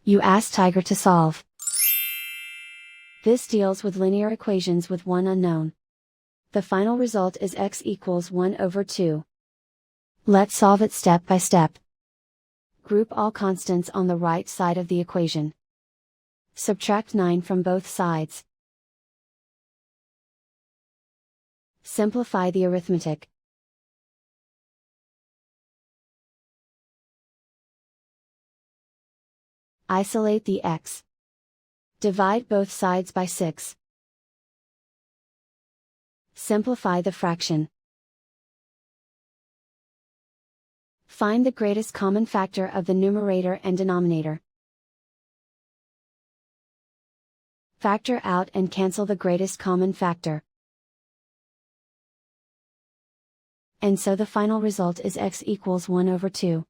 You ask Tiger to solve. This deals with linear equations with one unknown. The final result is x equals 1 over 2. Let's solve it step by step. Group all constants on the right side of the equation. Subtract 9 from both sides. Simplify the arithmetic. Isolate the x. Divide both sides by 6. Simplify the fraction. Find the greatest common factor of the numerator and denominator. Factor out and cancel the greatest common factor. And so the final result is x equals 1 over 2.